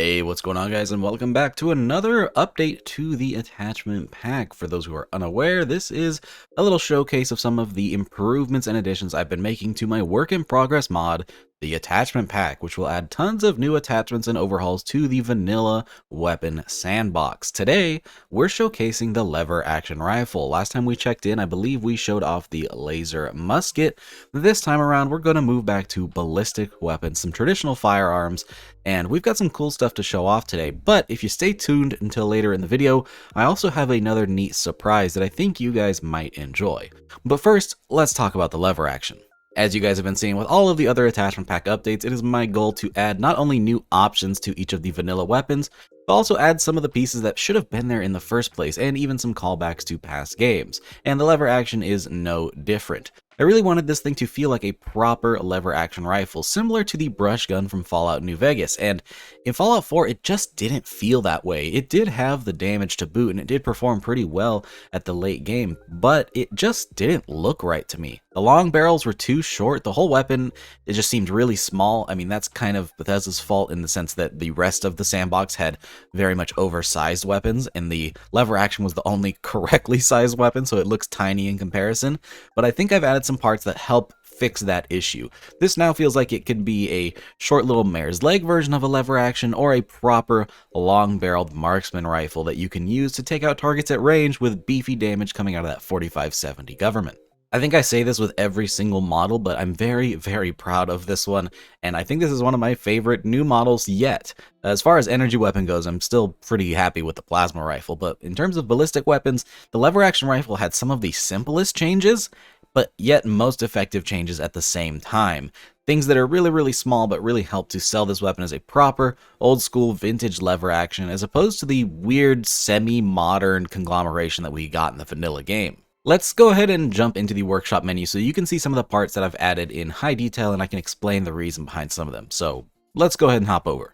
Hey, what's going on, guys, and welcome back to another update to the attachment pack. For those who are unaware, this is a little showcase of some of the improvements and additions I've been making to my work in progress mod, the attachment pack, which will add tons of new attachments and overhauls to the vanilla weapon sandbox. Today, we're showcasing the lever action rifle. Last time we checked in, I believe we showed off the laser musket. This time around, we're going to move back to ballistic weapons, some traditional firearms, and we've got some cool stuff to show off today. But if you stay tuned until later in the video, I also have another neat surprise that I think you guys might enjoy. But first, let's talk about the lever action. As you guys have been seeing with all of the other attachment pack updates, it is my goal to add not only new options to each of the vanilla weapons, but also add some of the pieces that should have been there in the first place, and even some callbacks to past games. And the lever action is no different. I really wanted this thing to feel like a proper lever action rifle, similar to the brush gun from Fallout New Vegas, and in Fallout 4 it just didn't feel that way. It did have the damage to boot, and it did perform pretty well at the late game, but it just didn't look right to me. The long barrels were too short, the whole weapon, it just seemed really small. I mean, that's kind of Bethesda's fault in the sense that the rest of the sandbox had very much oversized weapons, and the lever action was the only correctly sized weapon, so it looks tiny in comparison. But I think I've added some parts that help fix that issue. This now feels like it could be a short little mare's leg version of a lever action, or a proper long-barreled marksman rifle that you can use to take out targets at range with beefy damage coming out of that 4570 government. I think I say this with every single model, but I'm very, very proud of this one, and I think this is one of my favorite new models yet. As far as energy weapon goes, I'm still pretty happy with the plasma rifle, but in terms of ballistic weapons, the lever action rifle had some of the simplest changes, but yet most effective changes at the same time. Things that are really, really small, but really help to sell this weapon as a proper, old-school, vintage lever action, as opposed to the weird, semi-modern conglomeration that we got in the vanilla game. Let's go ahead and jump into the workshop menu so you can see some of the parts that I've added in high detail, and I can explain the reason behind some of them. So let's go ahead and hop over.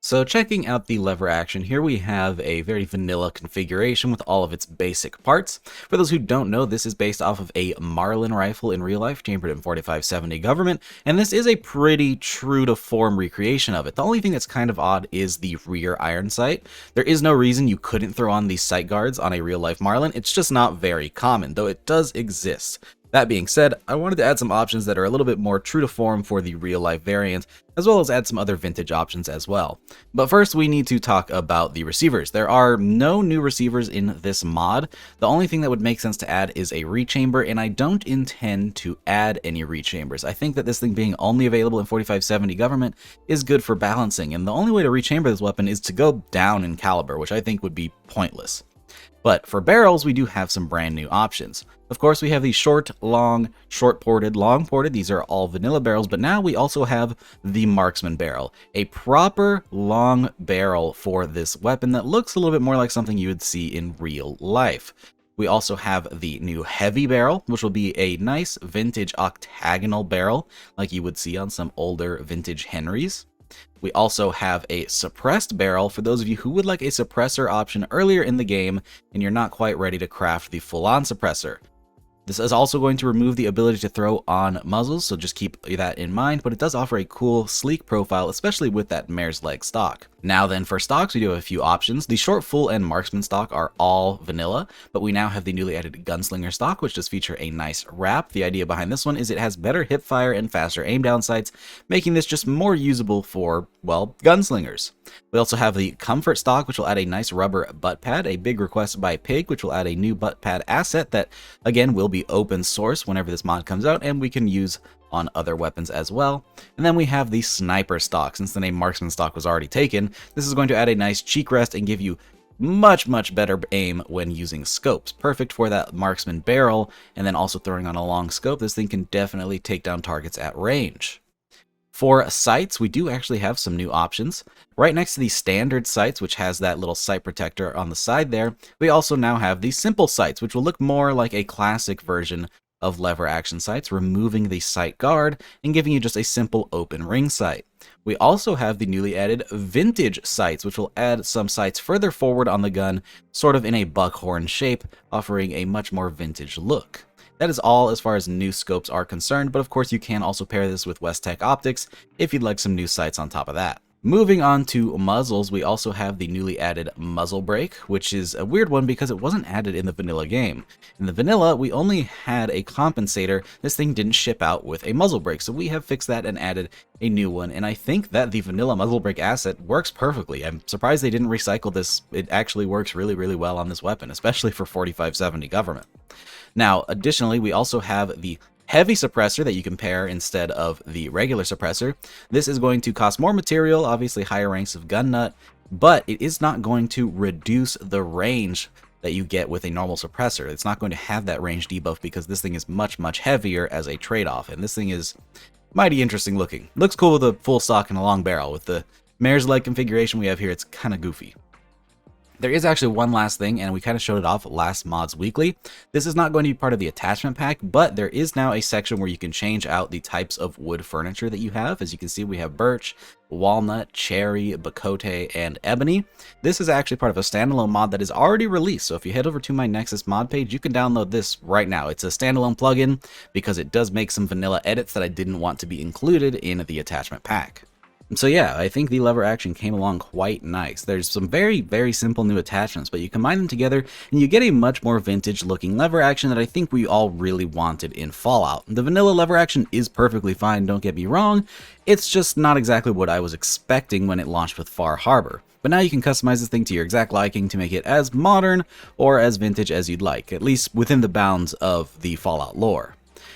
So checking out the lever action, here we have a very vanilla configuration with all of its basic parts. For those who don't know, this is based off of a Marlin rifle in real life, chambered in 4570 government, and this is a pretty true to form recreation of it. The only thing that's kind of odd is the rear iron sight. There is no reason you couldn't throw on these sight guards on a real life Marlin. It's just not very common, though it does exist. That being said, I wanted to add some options that are a little bit more true to form for the real life variant, as well as add some other vintage options as well. But first, we need to talk about the receivers. There are no new receivers in this mod. The only thing that would make sense to add is a rechamber, and I don't intend to add any rechambers. I think that this thing being only available in 4570 government is good for balancing, and the only way to rechamber this weapon is to go down in caliber, which I think would be pointless. But for barrels, we do have some brand new options. Of course, we have the short, long, short-ported, long-ported. These are all vanilla barrels, but now we also have the marksman barrel, a proper long barrel for this weapon that looks a little bit more like something you would see in real life. We also have the new heavy barrel, which will be a nice vintage octagonal barrel like you would see on some older vintage Henrys. We also have a suppressed barrel for those of you who would like a suppressor option earlier in the game and you're not quite ready to craft the full-on suppressor. This is also going to remove the ability to throw on muzzles, so just keep that in mind, but it does offer a cool, sleek profile, especially with that mare's leg stock. Now then, for stocks, we do have a few options. The short, full, and marksman stock are all vanilla, but we now have the newly added gunslinger stock, which does feature a nice wrap. The idea behind this one is it has better hip fire and faster aim down sights, making this just more usable for, well, gunslingers. We also have the comfort stock, which will add a nice rubber butt pad, a big request by Pig, which will add a new butt pad asset that, again, will be open source whenever this mod comes out, and we can use on other weapons as well. And then we have the sniper stock. Since the name marksman stock was already taken, this is going to add a nice cheek rest and give you much better aim when using scopes. Perfect for that marksman barrel, and then also throwing on a long scope. This thing can definitely take down targets at range. For sights, we do actually have some new options. Right next to the standard sights, which has that little sight protector on the side there, we also now have the simple sights, which will look more like a classic version of lever action sights, removing the sight guard and giving you just a simple open ring sight. We also have the newly added vintage sights, which will add some sights further forward on the gun, sort of in a buckhorn shape, offering a much more vintage look. That is all as far as new scopes are concerned, but of course you can also pair this with West Tech optics if you'd like some new sights on top of that. Moving on to muzzles, we also have the newly added muzzle brake, which is a weird one because it wasn't added in the vanilla game. In the vanilla, we only had a compensator. This thing didn't ship out with a muzzle brake, so we have fixed that and added a new one, and I think that the vanilla muzzle brake asset works perfectly. I'm surprised they didn't recycle this. It actually works really, really well on this weapon, especially for 4570 government. Now, additionally, we also have the heavy suppressor that you can pair instead of the regular suppressor. This is going to cost more material, obviously higher ranks of gun nut, but it is not going to reduce the range that you get with a normal suppressor. It's not going to have that range debuff because this thing is much, much heavier as a trade-off, and this thing is mighty interesting looking. Looks cool with a full stock and a long barrel. With the mare's leg configuration we have here, it's kind of goofy. There is actually one last thing, and we kind of showed it off last Mods Weekly. This is not going to be part of the attachment pack, but there is now a section where you can change out the types of wood furniture that you have. As you can see, we have birch, walnut, cherry, bacote, and ebony. This is actually part of a standalone mod that is already released, so if you head over to my Nexus mod page, you can download this right now. It's a standalone plugin because it does make some vanilla edits that I didn't want to be included in the attachment pack. So yeah, I think the lever action came along quite nice. There's some very, very simple new attachments, but you combine them together and you get a much more vintage looking lever action that I think we all really wanted in Fallout. The vanilla lever action is perfectly fine, don't get me wrong. It's just not exactly what I was expecting when it launched with Far Harbor. But now you can customize this thing to your exact liking to make it as modern or as vintage as you'd like, at least within the bounds of the Fallout lore.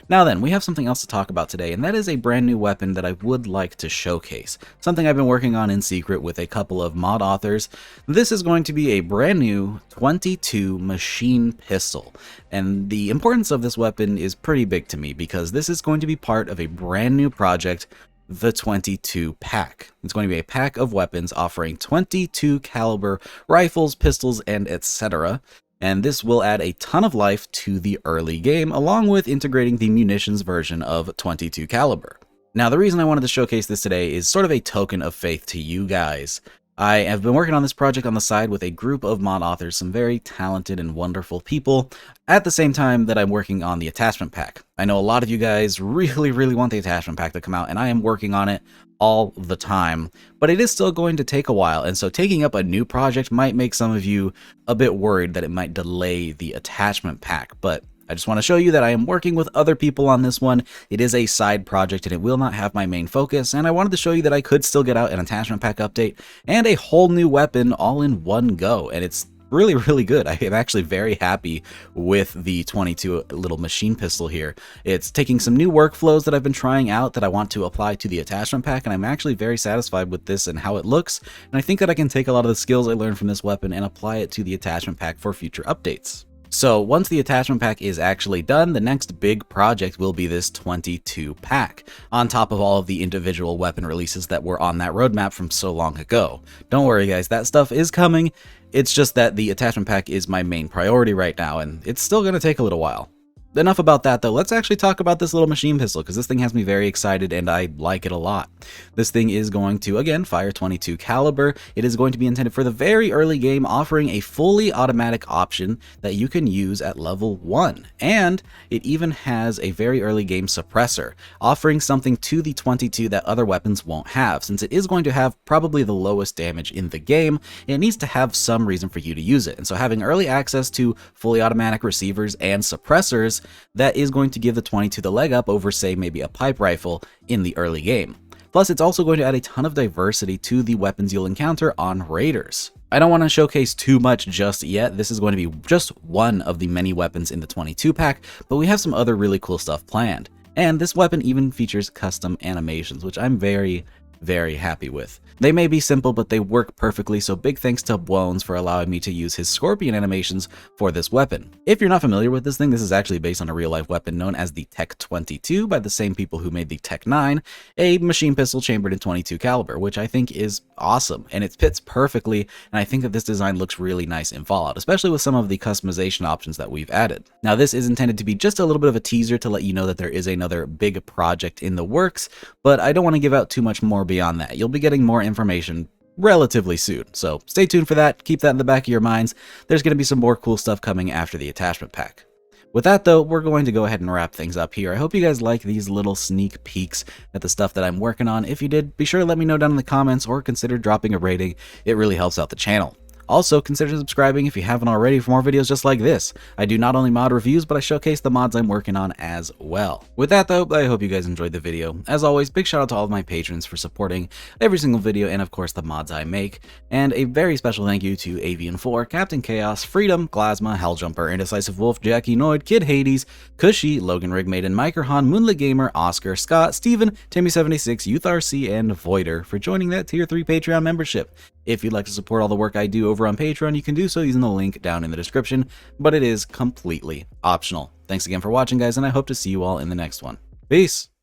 Now then, we have something else to talk about today, and that is a brand new weapon that I would like to showcase. Something I've been working on in secret with a couple of mod authors. This is going to be a brand new 22 machine pistol, and the importance of this weapon is pretty big to me because this is going to be part of a brand new project, the 22 pack. It's going to be a pack of weapons offering 22 caliber rifles, pistols, and etc. And this will add a ton of life to the early game, along with integrating the munitions version of 22 caliber. Now, the reason I wanted to showcase this today is sort of a token of faith to you guys. I have been working on this project on the side with a group of mod authors, some very talented and wonderful people, at the same time that I'm working on the attachment pack. I know a lot of you guys really, really want the attachment pack to come out, and I am working on it all the time, but it is still going to take a while, and so taking up a new project might make some of you a bit worried that it might delay the attachment pack, but I just want to show you that I am working with other people on this one. It is a side project and it will not have my main focus, and I wanted to show you that I could still get out an attachment pack update and a whole new weapon all in one go, and it's really, really good. I am actually very happy with the 22 little machine pistol here. It's taking some new workflows that I've been trying out that I want to apply to the attachment pack, and I'm actually very satisfied with this and how it looks, and I think that I can take a lot of the skills I learned from this weapon and apply it to the attachment pack for future updates. So once the attachment pack is actually done, the next big project will be this 22 pack, on top of all of the individual weapon releases that were on that roadmap from so long ago. Don't worry guys, that stuff is coming. It's just that the attachment pack is my main priority right now, and it's still going to take a little while. Enough about that though, let's actually talk about this little machine pistol, because this thing has me very excited and I like it a lot. This thing is going to, again, fire 22 caliber. It is going to be intended for the very early game, offering a fully automatic option that you can use at level 1. And it even has a very early game suppressor, offering something to the 22 that other weapons won't have. Since it is going to have probably the lowest damage in the game, it needs to have some reason for you to use it. And so having early access to fully automatic receivers and suppressors, that is going to give the 22 the leg up over, say, maybe a pipe rifle in the early game. Plus, it's also going to add a ton of diversity to the weapons you'll encounter on raiders. I don't want to showcase too much just yet. This is going to be just one of the many weapons in the 22 pack, but we have some other really cool stuff planned. And this weapon even features custom animations, which I'm very, very happy with. They may be simple, but they work perfectly, so big thanks to Bones for allowing me to use his scorpion animations for this weapon. If you're not familiar with this thing, this is actually based on a real-life weapon known as the Tech 22 by the same people who made the Tech 9, a machine pistol chambered in 22 caliber, which I think is awesome, and it fits perfectly, and I think that this design looks really nice in Fallout, especially with some of the customization options that we've added. Now, this is intended to be just a little bit of a teaser to let you know that there is another big project in the works, but I don't want to give out too much more beyond that. You'll be getting more information relatively soon, so stay tuned for that. Keep that in the back of your minds. There's going to be some more cool stuff coming after the attachment pack. With that though, we're going to go ahead and wrap things up here. I hope you guys like these little sneak peeks at the stuff that I'm working on. If you did, be sure to let me know down in the comments or consider dropping a rating. It really helps out the channel. Also, consider subscribing if you haven't already for more videos just like this. I do not only mod reviews, but I showcase the mods I'm working on as well. With that though, I hope you guys enjoyed the video. As always, big shout out to all of my patrons for supporting every single video and of course the mods I make. And a very special thank you to Avian4, Captain Chaos, Freedom, Glasma, Helljumper, Indecisive Wolf, Jackie Noid, Kid Hades, Cushy, Logan Rigmaiden, Microhan, Moonlit Gamer, Oscar, Scott, Steven, Timmy76, Youth RC, and Voider for joining that tier 3 Patreon membership. If you'd like to support all the work I do over on Patreon, you can do so using the link down in the description, but it is completely optional. Thanks again for watching, guys, and I hope to see you all in the next one. Peace!